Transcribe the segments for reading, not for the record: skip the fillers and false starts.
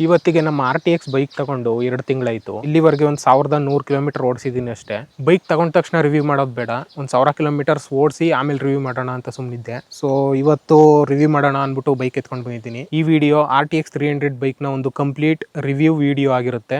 ಇವತ್ತಿಗೆ ನಮ್ಮ RTX bike ತಗೊಂಡು 2 ತಿಂಗಳಾಯ್ತು. ಇಲ್ಲಿವರೆಗೆ 1100 ಕಿಲೋಮೀಟರ್ ಓಡಿಸಿದೀನಿ ಅಷ್ಟೇ. ಬೈಕ್ ತಗೊಂಡ ತಕ್ಷಣ ರಿವ್ಯೂ ಮಾಡೋದು ಬೇಡ, 1000 ಕಿಲೋಮೀಟರ್ಸ್ ಓಡಿಸಿ ಆಮೇಲೆ ರಿವ್ಯೂ ಮಾಡೋಣ ಅಂತ ಸುಮ್ಮನಿದ್ದೆ. ಸೊ ಇವತ್ತು ರಿವ್ಯೂ ಮಾಡೋಣ ಅಂದ್ಬಿಟ್ಟು ಬೈಕ್ ಎತ್ಕೊಂಡು ಬಂದಿದ್ದೀನಿ. ಈ ವಿಡಿಯೋ RTX 300 ಬೈಕ್ ನ ಒಂದು ಕಂಪ್ಲೀಟ್ ರಿವ್ಯೂ ವಿಡಿಯೋ ಆಗಿರುತ್ತೆ.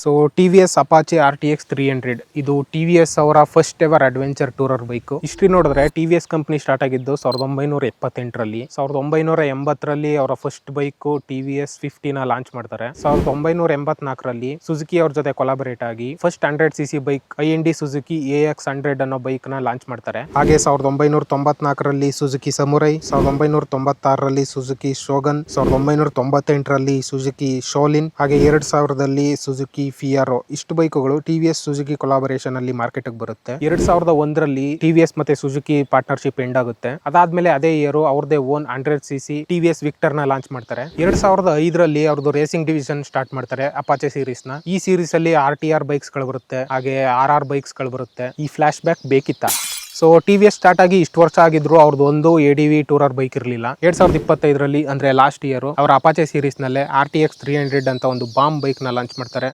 ಸೊ TVS Apache RTX 300 ಇದು TVS ಅವರ first ever adventure tourer bike. History ನೋಡಿದ್ರೆ TVS ಕಂಪನಿ ಸ್ಟಾರ್ಟ್ ಆಗಿದ್ದು 1978ರಲ್ಲಿ. 1980ರಲ್ಲಿ ಅವರ ಫಸ್ಟ್ ಬೈಕ್ TVS 50 ನ ಲಾಂಚ್ ಮಾಡ್ತಾರೆ. 1984ರಲ್ಲಿ ಸುಜುಕಿ ಅವ್ರ ಜೊತೆ ಕೊಲಾಬರೇಟ್ ಆಗಿ first 100cc bike IND Suzuki AX100 ಅನ್ನೋ ಬೈಕ್ ನ ಲಾಂಚ್ ಮಾಡ್ತಾರೆ. ಹಾಗೆ 1994ರಲ್ಲಿ ಸುಜುಕಿ ಸಮುರೈ, 1996ರಲ್ಲಿ ಸುಜುಕಿ ಶೋಗನ್, 1998ರಲ್ಲಿ ಸುಜುಕಿ ಶೋಲಿನ್, ಹಾಗೆ 2000ರಲ್ಲಿ ಸುಜುಕಿ ಫಿಯಾರೋ. ಇಷ್ಟು ಬೈಕುಗಳು TVS ಸುಜುಕಿ ಕೊಲಾಬರೇಷನ್ ಅಲ್ಲಿ ಮಾರ್ಕೆಟ್ ಬರುತ್ತೆ. 2001ರಲ್ಲಿ TVS ಮತ್ತೆ ಸುಜುಕಿ ಪಾರ್ಟ್ನರ್ಶಿಪ್ ಎಂಡ್ ಆಗುತ್ತೆ. ಅದಾದ್ಮೇಲೆ ಅದೇ ಇಯರ್ ಅವ್ರದೇ ಓನ್ 100cc TVS ವಿಕ್ಟರ್ ನ ಲಾಂಚ್ ಮಾಡ್ತಾರೆ. 2005ರಲ್ಲಿ ಅವ್ರದ್ದು ರೇಸಿಂಗ್ ಡಿವಿಷನ್ ಸ್ಟಾರ್ಟ್ ಮಾಡ್ತಾರೆ, ಅಪಾಚೆ ಸೀರೀಸ್ ನ. ಈ ಸೀರೀಸ್ ಅಲ್ಲಿ RTR ಬೈಕ್ಸ್ ಗಳು ಬರುತ್ತೆ, ಹಾಗೆ RR ಬೈಕ್ಸ್ ಗಳು ಬರುತ್ತೆ. ಈ ಫ್ಲಾಶ್ ಬ್ಯಾಕ್ ಬೇಕಿತ್ತ? ಸೊ TVS ಸ್ಟಾರ್ಟ್ ಆಗಿ ಇಷ್ಟು ವರ್ಷ ಆಗಿದ್ರು ಅವ್ರದ್ದು ಒಂದು ADV ಟೂರರ್ ಬೈಕ್ ಇರಲಿಲ್ಲ. 2025ರಲ್ಲಿ ಅಂದ್ರೆ ಲಾಸ್ಟ್ ಇಯರ್ ಅವರ ಅಪಾಚೆ ಸೀರೀಸ್ ನಲ್ಲೇ RTX 300 ಅಂತ ಒಂದು ಬಾಂಬ್ ಬೈಕ್ ನ ಲಾಂಚ್ ಮಾಡ್ತಾರೆ.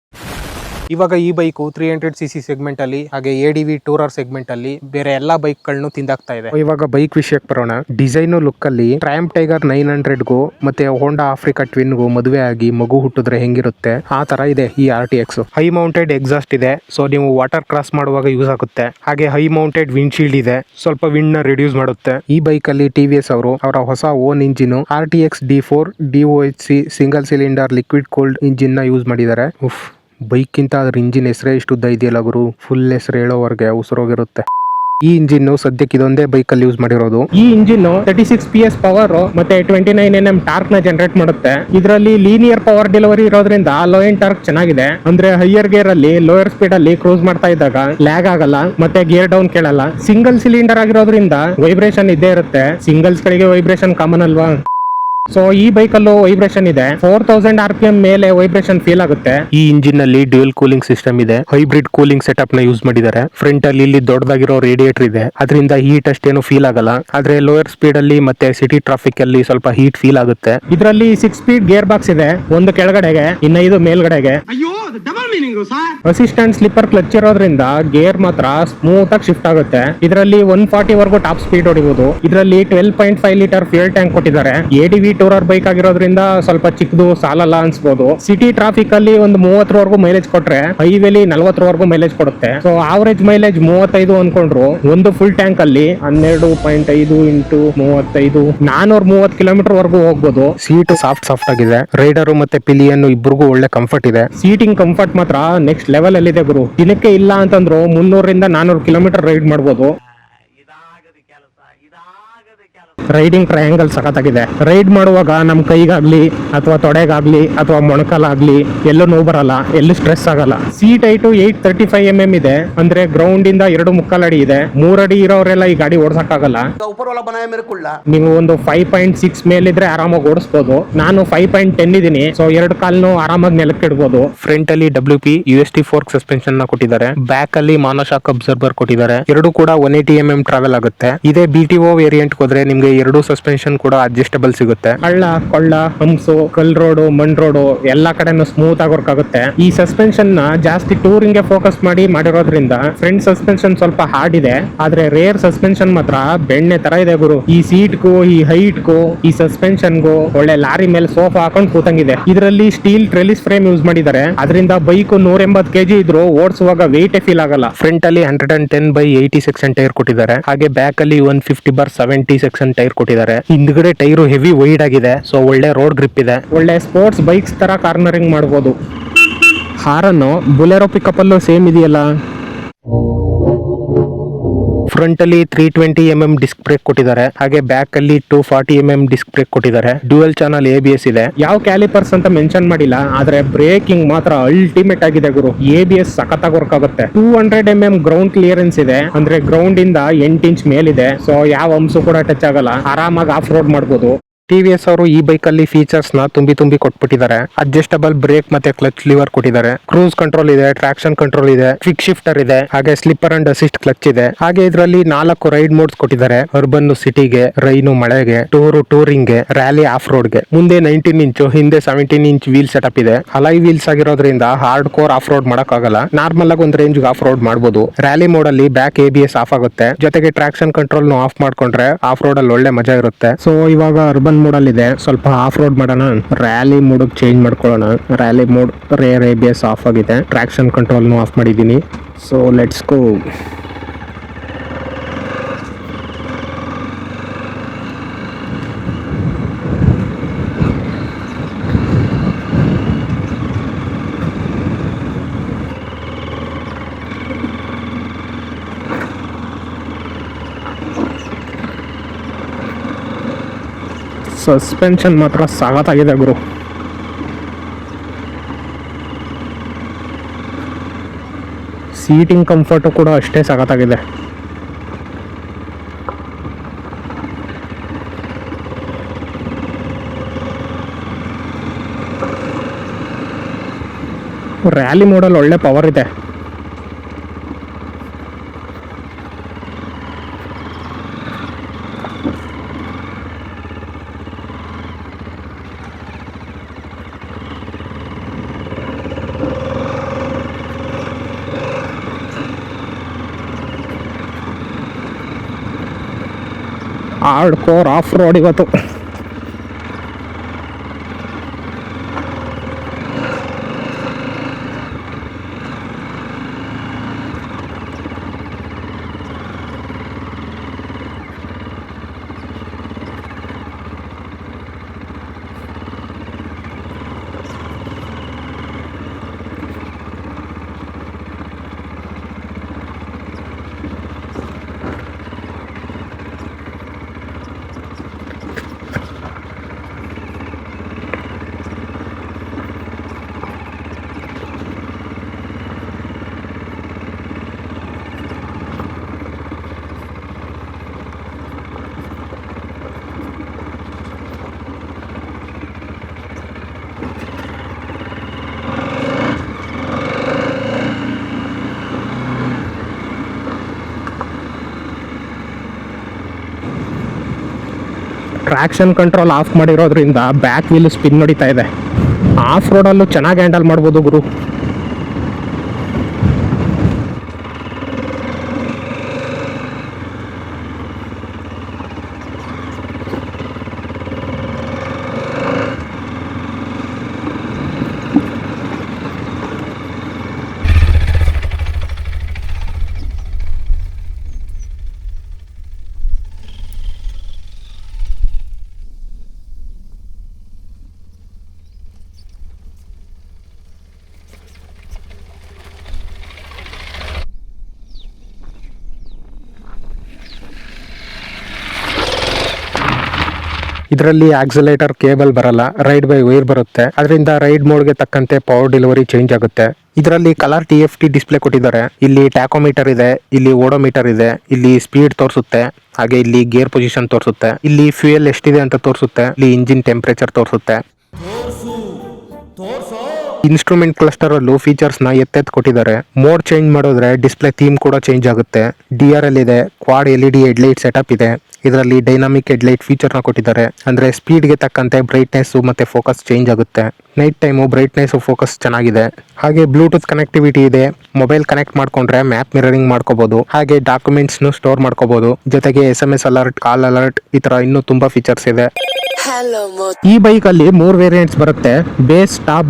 ಇವಾಗ ಈ ಬೈಕು 300cc ಸೆಗ್ಮೆಂಟ್ ಅಲ್ಲಿ ಹಾಗೆ ADV ಟೂರರ್ ಸೆಗ್ಮೆಂಟ್ ಅಲ್ಲಿ ಬೇರೆ ಎಲ್ಲಾ ಬೈಕ್ ಗಳನ್ನು ತಿಂದಾಕ್ತಾ ಇದೆ. ಇವಾಗ ಬೈಕ್ ವಿಷಯಕ್ಕೆ ಬರೋಣ. ಡಿಸೈನ್ ಲುಕ್ ಅಲ್ಲಿ ಟ್ರಯಾಂಪ್ ಟೈಗರ್ 900ಗೂ ಮತ್ತೆ ಹೋಂಡಾ ಆಫ್ರಿಕಾ ಟ್ವಿನ್ಗೂ ಮದುವೆ ಆಗಿ ಮಗು ಹುಟ್ಟಿದ್ರೆ ಹೆಂಗಿರುತ್ತೆ ಆ ತರ ಇದೆ ಈ RTX. ಹೈ ಮೌಂಟೆಡ್ ಎಕ್ಸಾಸ್ಟ್ ಇದೆ, ಸೊ ನೀವು ವಾಟರ್ ಕ್ರಾಸ್ ಮಾಡುವಾಗ ಯೂಸ್ ಆಗುತ್ತೆ. ಹಾಗೆ ಹೈ ಮೌಂಟೆಡ್ ವಿಂಡ್ಶೀಲ್ಡ್ ಇದೆ, ಸ್ವಲ್ಪ ವಿಂಡ್ ನ ರಿಡ್ಯೂಸ್ ಮಾಡುತ್ತೆ. ಈ ಬೈಕ್ ಅಲ್ಲಿ TVS ಅವರು ಅವರ ಹೊಸ own engine RTX D4 DOHC single cylinder liquid cooled engine ನ ಯೂಸ್ ಮಾಡಿದ್ದಾರೆ. ಬೈಕ್ ಗಿಂತ ಅದ್ರ ಇಂಜಿನ್ ಹೆಸರೇ ಇಷ್ಟು ಉದ್ದ ಇದೆಯಲ್ಲ ಗುರು, ಫುಲ್ ಹೆಸರು ಹೇಳೋವರೆಗೆ ಉಸಿರೋಗಿರುತ್ತೆ. ಈ ಇಂಜಿನ್ ಸದ್ಯಕ್ಕೆ ಇದೊಂದೇ ಬೈಕ್ ಅಲ್ಲಿ ಯೂಸ್ ಮಾಡಿರೋದು. ಈ ಇಂಜಿನ್ 36 PS ಪವರ್ ಮತ್ತೆ 29 Nm ಟಾರ್ಕ್ ನ ಜನರೇಟ್ ಮಾಡುತ್ತೆ. ಇದರಲ್ಲಿ ಲೀನಿಯರ್ ಪವರ್ ಡೆಲಿವರಿ ಇರೋದ್ರಿಂದ ಲೋ ಎಂಡ್ ಟಾರ್ಕ್ ಚೆನ್ನಾಗಿದೆ. ಅಂದ್ರೆ ಹೈಯರ್ ಗೇರ್ ಅಲ್ಲಿ ಲೋಯರ್ ಸ್ಪೀಡ್ ಅಲ್ಲಿ ಕ್ರೂಸ್ ಮಾಡ್ತಾ ಇದ್ದಾಗ ಲ್ಯಾಗ್ ಆಗಲ್ಲ ಮತ್ತೆ ಗೇರ್ ಡೌನ್ ಕೇಳಲ್ಲ. ಸಿಂಗಲ್ ಸಿಲಿಂಡರ್ ಆಗಿರೋದ್ರಿಂದ ವೈಬ್ರೇಷನ್ ಇದ್ದೇ ಇರುತ್ತೆ. ಸಿಂಗಲ್ಸ್ ಗಳಿಗೆ ವೈಬ್ರೇಷನ್ ಕಾಮನ್ ಅಲ್ವಾ? ಸೊ ಈ ಬೈಕ್ ಅಲ್ಲೂ ವೈಬ್ರೇಷನ್ ಇದೆ. 4000 RPM ಮೇಲೆ ವೈಬ್ರೇಷನ್ ಫೀಲ್ ಆಗುತ್ತೆ. ಈ ಇಂಜಿನ್ ನಲ್ಲಿ ಡ್ಯೂಯಲ್ ಕೂಲಿಂಗ್ ಸಿಸ್ಟಮ್ ಇದೆ. ಹೈಬ್ರಿಡ್ ಕೂಲಿಂಗ್ ಸೆಟಪ್ ನ ಯೂಸ್ ಮಾಡಿದ್ದಾರೆ. ಫ್ರಂಟ್ ಅಲ್ಲಿ ಇಲ್ಲಿ ದೊಡ್ಡದಾಗಿರೋ ರೇಡಿಯೇಟರ್ ಇದೆ, ಅದರಿಂದ ಹೀಟ್ ಅಷ್ಟೇನು ಫೀಲ್ ಆಗಲ್ಲ. ಆದ್ರೆ ಲೋಯರ್ ಸ್ಪೀಡ್ ಅಲ್ಲಿ ಮತ್ತೆ ಸಿಟಿ ಟ್ರಾಫಿಕ್ ಅಲ್ಲಿ ಸ್ವಲ್ಪ ಹೀಟ್ ಫೀಲ್ ಆಗುತ್ತೆ. ಇದರಲ್ಲಿ 6 ಸ್ಪೀಡ್ ಗೇರ್ ಬಾಕ್ಸ್ ಇದೆ, ಒಂದು ಕೆಳಗಡೆಗೆ ಇನ್ನ ಇದು ಮೇಲ್ಗಡೆಗೆ. ಅಸಿಸ್ಟೆಂಟ್ ಸ್ಲಿಪ್ಪರ್ ಕ್ಲಚ್ ಇರೋದ್ರಿಂದ ಗೇರ್ ಮಾತ್ರ ಸ್ಮೂತ್ ಆಗಿ ಶಿಫ್ಟ್ ಆಗುತ್ತೆ. ಇದರಲ್ಲಿ 140 ವರೆಗೂ ಟಾಪ್ ಸ್ಪೀಡ್ ಹೊಡಿಬಹುದು. ಇದರಲ್ಲಿ 12.5 ಲೀಟರ್ ಫ್ಯೂಯಲ್ ಟ್ಯಾಂಕ್ ಕೊಟ್ಟಿದ್ದಾರೆ. ADV ಟೂರರ್ ಬೈಕ್ ಆಗಿರೋದ್ರಿಂದ ಸ್ವಲ್ಪ ಚಿಕ್ಕದು ಸಾಲಲ್ಲ ಅನ್ಸ್ಬೋದು. ಸಿಟಿ ಟ್ರಾಫಿಕ್ ಅಲ್ಲಿ ಒಂದು 30 ವರೆಗೂ ಮೈಲೇಜ್ ಕೊಟ್ರೆ ಹೈವೇಲಿ 40 ವರೆಗೂ ಮೈಲೇಜ್ ಕೊಡುತ್ತೆ. ಸೊ ಆವರೇಜ್ ಮೈಲೇಜ್ 35 ಅನ್ಕೊಂಡ್ರು ಒಂದು ಫುಲ್ ಟ್ಯಾಂಕ್ ಅಲ್ಲಿ 12.5 ಇಂಟು 35 430 ಕಿಲೋಮೀಟರ್ ವರೆಗೂ ಹೋಗ್ಬೋದು. ಸೀಟ್ ಸಾಫ್ಟ್ ಆಗಿದೆ. ರೈಡರ್ ಮತ್ತೆ ಪಿಲಿಯನ್ ಇಬ್ಬರಿಗೂ ಒಳ್ಳೆ ಕಂಫರ್ಟ್ ಇದೆ. ಸೀಟಿಂಗ್ ಕಂಫರ್ಟ್ ಮಾತ್ರ ನೆಕ್ಸ್ಟ್ ಲೆವೆಲ್ ಅಲ್ಲಿ ಇದೆ ಗುರು. ದಿನಕ್ಕೆ ಇಲ್ಲ ಅಂತಂದ್ರು 300 ರಿಂದ 400 ಕಿಲೋಮೀಟರ್ ರೈಡ್ ಮಾಡಬಹುದು. ರೈಡಿಂಗ್ ಟ್ರಯಾಂಗಲ್ ಸಖತ್ತಾಗಿದೆ. ರೈಡ್ ಮಾಡುವಾಗ ನಮ್ ಕೈಗಾಗ್ಲಿ ಅಥವಾ ತೊಡೆಗಾಗ್ಲಿ ಅಥವಾ ಮೊಣಕಾಲಾಗ್ಲಿ ಎಲ್ಲೂ ನೋವು ಬರಲ್ಲ, ಎಲ್ಲೂ ಸ್ಟ್ರೆಸ್ ಆಗಲ್ಲ. ಸೀಟ್ ಹೈಟ್ 835 mm ಇದೆ, ಅಂದ್ರೆ ಗ್ರೌಂಡ್ ಇಂದ 2.25 ಅಡಿ ಇದೆ. 3 ಅಡಿ ಇರೋರೆಲ್ಲ ಈ ಗಾಡಿ ಓಡಿಸಕ್ಕಾಗಲ್ಲ. ನೀವು ಒಂದು 5.6 ಮೇಲಿದ್ರೆ ಆರಾಮಾಗಿ ಓಡಿಸಬಹುದು. ನಾನು 5.10 ಇದೀನಿ, ಸೊ 2 ಕಾಲ್ನು ಆರಾಮಾಗಿ ನೆಲಕ್ಕೆ ಇಡಬಹುದು. ಫ್ರಂಟ್ ಅಲ್ಲಿ WP UST ಫೋರ್ಕ್ ಸಸ್ಪೆನ್ಷನ್ ನ ಕೊಟ್ಟಿದ್ದಾರೆ. ಬ್ಯಾಕ್ ಅಲ್ಲಿ ಮಾನೋಶಾಕ್ ಅಬ್ಸರ್ವರ್ ಕೊಟ್ಟಿದ್ದಾರೆ. ಎರಡು ಕೂಡ 180 mm ಟ್ರಾವೆಲ್ ಆಗುತ್ತೆ. ಇದೇ BTO ವೇರಿಯಂಟ್ ಹೋದ್ರೆ ನಿಮ್ಗೆ ಎರಡು ಸಸ್ಪೆನ್ಷನ್ ಕೂಡ ಅಡ್ಜಸ್ಟಬಲ್ ಸಿಗುತ್ತೆ. ಹಳ್ಳ ಕೊಳ್ಳ ಹಂಸು ಕಲ್ ರೋಡು ಮಣ್ ರೋಡು ಎಲ್ಲಾ ಕಡೆನೂ ಸ್ಮೂತ್ ಆಗಿ ವರ್ಕ್ ಆಗುತ್ತೆ. ಈ ಸಸ್ಪೆನ್ಷನ್ ನ ಜಾಸ್ತಿ ಟೂರಿಂಗ್ ಗೆ ಫೋಕಸ್ ಮಾಡಿರೋದ್ರಿಂದ ಫ್ರಂಟ್ ಸಸ್ಪೆನ್ಷನ್ ಸ್ವಲ್ಪ ಹಾರ್ಡ್ ಇದೆ, ಆದ್ರೆ ರೇರ್ ಸಸ್ಪೆನ್ಷನ್ ಮಾತ್ರ ಬೆಣ್ಣೆ ತರ ಇದೆ ಗುರು. ಈ ಸೀಟ್ ಗೂ ಈ ಹೈಟ್ ಗೂ ಈ ಸಸ್ಪೆನ್ಷನ್ ಗೂ ಒಳ್ಳೆ ಲಾರಿ ಮೇಲೆ ಸೋಫಾ ಹಾಕೊಂಡು ಕೂತಂಗಿದೆ. ಇದರಲ್ಲಿ ಸ್ಟೀಲ್ ಟ್ರೆಲಿಸ್ ಫ್ರೇಮ್ ಯೂಸ್ ಮಾಡಿದ್ದಾರೆ, ಅದರಿಂದ ಬೈಕ್ 180 kg ಇದ್ರು ಓಡಿಸುವಾಗ ವೆಯ್ಟ್ ಫೀಲ್ ಆಗಲ್ಲ. ಫ್ರಂಟ್ ಅಲ್ಲಿ 110/80 ಸೆಕ್ಷನ್ ಟೈರ್ ಕೊಟ್ಟಿದ್ದಾರೆ. ಹಾಗೆ ಬ್ಯಾಕ್ ಅಲ್ಲಿ 150/70 ಸೆಕ್ಷನ್ ಟೈರ್ ಕೊಟ್ಟಿದ್ದಾರೆ. ಹಿಂದ್ಗಡೆ ಟೈರು ಹೆವಿ ವೈಡ್ ಆಗಿದೆ, ಸೊ ಒಳ್ಳೆ ರೋಡ್ ಗ್ರಿಪ್ ಇದೆ. ಒಳ್ಳೆ ಸ್ಪೋರ್ಟ್ಸ್ ಬೈಕ್ಸ್ ತರ ಕಾರ್ನರಿಂಗ್ ಮಾಡಬಹುದು. ಹಾರನ್ನು ಬುಲೆರೋ ಪಿಕಪ್ ಅಲ್ಲೂ ಸೇಮ್ ಇದೆಯಲ್ಲ. ಫ್ರಂಟ್ ಅಲ್ಲಿ 320 mm ಡಿಸ್ಕ್ ಬ್ರೇಕ್ ಕೊಟ್ಟಿದ್ದಾರೆ. ಹಾಗೆ ಬ್ಯಾಕ್ ಅಲ್ಲಿ 240 mm ಡಿಸ್ಕ್ ಬ್ರೇಕ್ ಕೊಟ್ಟಿದ್ದಾರೆ. ಡ್ಯೂಯಲ್ ಚಾನಲ್ ABS ಇದೆ. ಯಾವ ಕ್ಯಾಲಿಪರ್ಸ್ ಅಂತ ಮೆನ್ಷನ್ ಮಾಡಿಲ್ಲ, ಆದ್ರೆ ಬ್ರೇಕಿಂಗ್ ಮಾತ್ರ ಅಲ್ಟಿಮೇಟ್ ಆಗಿದೆ ಗುರು. ABS ಸಖತ್ತಾಗಿ ವರ್ಕ್ ಆಗುತ್ತೆ. 200 mm ಗ್ರೌಂಡ್ ಕ್ಲಿಯರೆನ್ಸ್ ಇದೆ, ಅಂದ್ರೆ ಗ್ರೌಂಡ್ ಇಂದ 8 ಇಂಚ್ ಮೇಲಿದೆ. ಸೊ ಯಾವ ಅಂಶ ಕೂಡ ಟಚ್ ಆಗಲ್ಲ, ಆರಾಮಾಗಿ ಆಫ್ ರೋಡ್ ಮಾಡಬಹುದು. TVS ಅವರು ಈ ಬೈಕ್ ಅಲ್ಲಿ ಫೀಚರ್ಸ್ ನ ತುಂಬಿ ಕೊಟ್ಬಿಟ್ಟಿದ್ದಾರೆ. ಅಡ್ಜಸ್ಟಬಲ್ ಬ್ರೇಕ್ ಮತ್ತೆ ಕ್ಲಚ್ ಲಿವರ್ ಕೊಟ್ಟಿದ್ದಾರೆ. ಕ್ರೂಸ್ ಕಂಟ್ರೋಲ್ ಇದೆ, ಟ್ರಾಕ್ಷನ್ ಕಂಟ್ರೋಲ್ ಇದೆ, ಕ್ವಿಕ್ ಶಿಫ್ಟರ್ ಇದೆ, ಹಾಗೆ ಸ್ಲಿಪ್ಪರ್ ಅಂಡ್ ಅಸಿಸ್ಟ್ ಕ್ಲಚ್ ಇದೆ. ಹಾಗೆ ಇದರಲ್ಲಿ 4 ರೈಡ್ ಮೋಡ್ಸ್ ಕೊಟ್ಟಿದ್ದಾರೆ. ಅರ್ಬನ್ ಸಿಟಿಗೆ, ರೈನು ಮಳೆಗೆ, ಟೂರಿಂಗ್ ಗೆ, ರ್ಯಾಲಿ ಆಫ್ ರೋಡ್ ಗೆ. ಮುಂದೆ 19 ಇಂಚು, ಹಿಂದೆ 17 ಇಂಚ್ ವೀಲ್ ಸೆಟಪ್ ಇದೆ. ಅಲೈ ವೀಲ್ಸ್ ಆಗಿರೋದ್ರಿಂದ ಹಾರ್ಡ್ ಕೋರ್ ಆಫ್ ರೋಡ್ ಮಾಡಕ್ ಆಗಲ್ಲ. ನಾರ್ಮಲ್ ಆಗಿ ಒಂದು ರೇಂಜ್ ಆಫ್ ರೋಡ್ ಮಾಡಬಹುದು. ರ್ಯಾಲಿ ಮೋಡ್ ಅಲ್ಲಿ ಬ್ಯಾಕ್ ABS ಆಫ್ ಆಗುತ್ತೆ. ಜೊತೆಗೆ ಟ್ರಾಕ್ಷನ್ ಕಂಟ್ರೋಲ್ ಆಫ್ ಮಾಡ್ಕೊಂಡ್ರೆ ಆಫ್ ರೋಡ್ ಅಲ್ಲಿ ಒಳ್ಳೆ ಮಜಾ ಇರುತ್ತೆ. ಸೊ ಇವಾಗ ಅರ್ಬನ್ ಮೋಡ್ ಅಲ್ಲಿ ಇದೆ, ಸ್ವಲ್ಪ ಆಫ್ ರೋಡ್ ಮಾಡೋಣ. ರ್ಯಾಲಿ ಮೋಡ್ ಚೇಂಜ್ ಮಾಡ್ಕೊಳ್ಳೋಣ. Rally mode rear ABS off ಆಗಿದೆ, ಟ್ರಾಕ್ಷನ್ ಕಂಟ್ರೋಲ್ ಆಫ್ ಮಾಡಿದ್ದೀನಿ. So let's go. ಸಸ್ಪೆನ್ಷನ್ ಮಾತ್ರ ಸಾಗತ್ತಾಗಿದೆ ಗುರು. ಸೀಟಿಂಗ್ ಕಂಫರ್ಟು ಕೂಡ ಅಷ್ಟೇ ಸಾಗತ್ತಾಗಿದೆ. ರ್ಯಾಲಿ ಮೋಡಲ್ ಒಳ್ಳೆ ಪವರ್ ಇದೆ. ಹಾರ್ಡ್ ಕೋರ್ ಆಫ್ ರೋಡ್ ಇವತ್ತು. ಟ್ರಾಕ್ಷನ್ ಕಂಟ್ರೋಲ್ ಆಫ್ ಮಾಡಿರೋದ್ರಿಂದ ಬ್ಯಾಕ್ ವೀಲ್ ಸ್ಪಿನ್ ನಡೀತಾ ಇದೆ. ಆಫ್ ರೋಡಲ್ಲೂ ಚೆನ್ನಾಗಿ ಹ್ಯಾಂಡಲ್ ಮಾಡ್ಬೋದು ಗುರು. ಇದರಲ್ಲಿ ಆಕ್ಸಿಲೇಟರ್ ಕೇಬಲ್ ಬರಲ್ಲ, ರೈಡ್ ಬೈ ವೈರ್ ಬರುತ್ತೆ. ಅದರಿಂದ ರೈಡ್ ಮೋಡ್ಗೆ ತಕ್ಕಂತೆ ಪವರ್ ಡೆಲಿವರಿ ಚೇಂಜ್ ಆಗುತ್ತೆ. ಇದರಲ್ಲಿ ಕಲರ್ TFT ಡಿಸ್ಪ್ಲೇ ಕೊಟ್ಟಿದ್ದಾರೆ. ಇಲ್ಲಿ ಟ್ಯಾಕೋಮೀಟರ್ ಇದೆ, ಇಲ್ಲಿ ಓಡೋಮೀಟರ್ ಇದೆ, ಇಲ್ಲಿ ಸ್ಪೀಡ್ ತೋರಿಸುತ್ತೆ, ಹಾಗೆ ಇಲ್ಲಿ ಗೇರ್ ಪೊಸಿಷನ್ ತೋರಿಸುತ್ತೆ, ಇಲ್ಲಿ ಫ್ಯೂಯಲ್ ಎಷ್ಟಿದೆ ಅಂತ ತೋರಿಸುತ್ತೆ, ಇಲ್ಲಿ ಇಂಜಿನ್ ಟೆಂಪರೇಚರ್ ತೋರಿಸುತ್ತೆ. ಇನ್ಸ್ಟ್ರೂಮೆಂಟ್ ಕ್ಲಸ್ಟರ್ ಅಲ್ಲೂ ಫೀಚರ್ಸ್ ನ ಎತ್ತೆತ್ ಕೊಟ್ಟಿದ್ದಾರೆ. ಮೋಡ್ ಚೇಂಜ್ ಮಾಡಿದ್ರೆ ಡಿಸ್ಪ್ಲೇ ಥೀಮ್ ಕೂಡ ಚೇಂಜ್ ಆಗುತ್ತೆ. DRL ಇದೆ, ಕ್ವಾಡ್ LED ಹೆಡ್ಲೈಟ್ ಸೆಟಪ್ ಇದೆ. ಇದರಲ್ಲಿ ಡೈನಾಮಿಕ್ ಹೆಡ್ಲೈಟ್ ಫೀಚರ್ ನ ಕೊಟ್ಟಿದ್ದಾರೆ. ಅಂದ್ರೆ ಸ್ಪೀಡ್ ಗೆ ತಕ್ಕಂತೆ ಬ್ರೈಟ್ನೆಸ್ ಮತ್ತೆ ಫೋಕಸ್ ಚೇಂಜ್ ಆಗುತ್ತೆ. ನೈಟ್ ಟೈಮು ಬ್ರೈಟ್ನೆಸ್ ಫೋಕಸ್ ಚೆನ್ನಾಗಿದೆ. ಹಾಗೆ ಬ್ಲೂಟೂತ್ ಕನೆಕ್ಟಿವಿಟಿ ಇದೆ. ಮೊಬೈಲ್ ಕನೆಕ್ಟ್ ಮಾಡ್ಕೊಂಡ್ರೆ ಮ್ಯಾಪ್ ಮಿರರಿಂಗ್ ಮಾಡ್ಕೋಬಹುದು. ಹಾಗೆ ಡಾಕ್ಯುಮೆಂಟ್ಸ್ ನು ಸ್ಟೋರ್ ಮಾಡ್ಕೋಬಹುದು. ಜೊತೆಗೆ SMS ಅಲರ್ಟ್, ಕಾಲ್ ಅಲರ್ಟ್, ಈ ತರ ಇನ್ನೂ ತುಂಬಾ ಫೀಚರ್ಸ್ ಇದೆ. ಈ ಬೈಕ್ ಅಲ್ಲಿ 3 ವೇರಿಯಂಟ್ಸ್ ಬರುತ್ತೆ. ಬೇಸ್, ಟಾಪ್,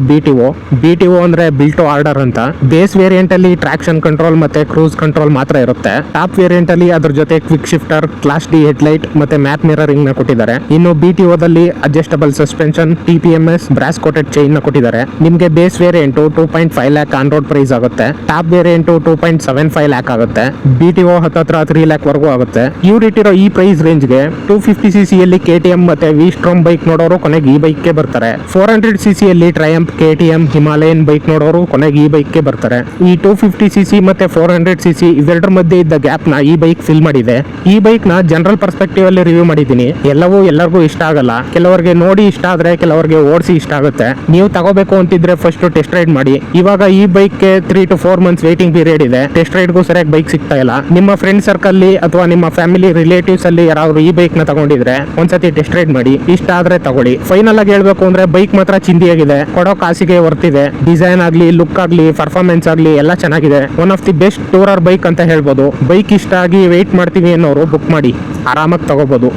BTO ಅಂದ್ರೆ ಬಿಲ್ಟ್ ಟು ಆರ್ಡರ್ ಅಂತ. ಬೇಸ್ ವೇರಿಯಂಟ್ ಅಲ್ಲಿ ಟ್ರಾಕ್ಷನ್ ಕಂಟ್ರೋಲ್ ಮತ್ತೆ ಕ್ರೂಸ್ ಕಂಟ್ರೋಲ್ ಮಾತ್ರ ಇರುತ್ತೆ. ಟಾಪ್ ವೇರಿಯಂಟ್ ಅಲ್ಲಿ ಅದ್ರ ಜೊತೆ quick shifter, class D headlight ಮತ್ತೆ ಮ್ಯಾಪ್ ಮಿರರಿಂಗ್ ನ ಕೊಟ್ಟಿದ್ದಾರೆ. ಇನ್ನು BTO ದಲ್ಲಿ adjustable suspension, TPMS, brass coated chain ನ ಕೊಟ್ಟಿದ್ದಾರೆ. ನಿಮ್ಗೆ base variant 2.5 lakh on road price ಆಗುತ್ತೆ. ಟಾಪ್ ವೇರಿಯಂಟ್ 2.75 lakh ಆಗುತ್ತೆ. BTO ಹತ್ರ 3 lakh ವರೆಗೂ ಆಗುತ್ತೆ. ಇವ್ರಿಟ್ಟಿರೋ ಈ ಪ್ರೈಸ್ ರೇಂಜ್ ಗೆ 250cc ಯಲ್ಲಿ KTM ಮತ್ತೆ V ಸ್ಪೆಕ್ಟ್ರಮ್ ಬೈಕ್ ನೋಡೋರು ಕೊನೆಗೆ ಈ ಬೈಕ್ಗೆ ಬರ್ತಾರೆ. 400cc ಅಲ್ಲಿ ಟ್ರಯಂಪ್, KTM, ಹಿಮಾಲಯನ್ ಬೈಕ್ ನೋಡೋರು ಕೊನೆಗೆ ಈ ಬೈಕ್ಗೆ ಬರ್ತಾರೆ. ಈ 250cc ಮತ್ತೆ 400cc ಇವೆರಡರ ಮಧ್ಯೆ ಇದ್ದ ಗ್ಯಾಪ್ ನ ಈ ಬೈಕ್ ಫಿಲ್ ಮಾಡಿದೆ. ಈ ಬೈಕ್ ನ ಜನರಲ್ ಪರ್ಸ್ಪೆಕ್ಟಿವ್ ಅಲ್ಲಿ ರಿವ್ಯೂ ಮಾಡಿದ್ದೀನಿ. ಎಲ್ಲವೂ ಎಲ್ಲರಿಗೂ ಇಷ್ಟ ಆಗಲ್ಲ. ಕೆಲವರಿಗೆ ನೋಡಿ ಇಷ್ಟ ಆದ್ರೆ ಕೆಲವರಿಗೆ ಓಡಿಸಿ ಇಷ್ಟ ಆಗುತ್ತೆ. ನೀವು ತಗೋಬೇಕು ಅಂತಿದ್ರೆ ಫಸ್ಟ್ ಟೆಸ್ಟ್ ರೈಡ್ ಮಾಡಿ. ಇವಾಗ ಈ ಬೈಕ್ ಗೆ 3 to 4 months ವೇಟಿಂಗ್ ಪೀರಿಯಡ್ ಇದೆ. ಟೆಸ್ಟ್ ರೈಡ್ಗೂ ಸರಿಯಾಗಿ ಬೈಕ್ ಸಿಗ್ತಾ ಇಲ್ಲ. ನಿಮ್ಮ ಫ್ರೆಂಡ್ ಸರ್ಕಲ್ ಅಥವಾ ನಿಮ್ಮ ಫ್ಯಾಮಿಲಿ ರಿಲೇಟಿವ್ಸ್ ಅಲ್ಲಿ ಯಾರಾದ್ರು ಈ ಬೈಕ್ ನ ತಗೊಂಡಿದ್ರೆ ಒಂದ್ಸತಿ ಟೆಸ್ಟ್ ರೈಡ್ ಮಾಡಿ. ಇಷ್ಟ ಆದ್ರೆ ತಗೊಳ್ಳಿ. ಫೈನಲ್ ಆಗಿ ಹೇಳ್ಬೇಕು ಅಂದ್ರೆ ಬೈಕ್ ಮಾತ್ರ ಚಿಂದಿಯಾಗಿದೆ. ಕೊಡೋ ಕಾಸಿಗೆ ವರ್ತಿದೆ. ಡಿಸೈನ್ ಆಗ್ಲಿ, ಲುಕ್ ಆಗ್ಲಿ, ಪರ್ಫಾರ್ಮೆನ್ಸ್ ಆಗ್ಲಿ ಎಲ್ಲ ಚೆನ್ನಾಗಿದೆ. One of the best tourer bike ಅಂತ ಹೇಳ್ಬೋದು. ಬೈಕ್ ಇಷ್ಟ ಆಗಿ ವೇಟ್ ಮಾಡ್ತೀವಿ ಅನ್ನೋರು ಬುಕ್ ಮಾಡಿ ಆರಾಮಾಗಿ ತಗೋಬಹುದು.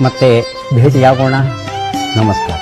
ಮತ್ತೆ ಭೇಟಿಯಾಗೋಣ. ನಮಸ್ಕಾರ.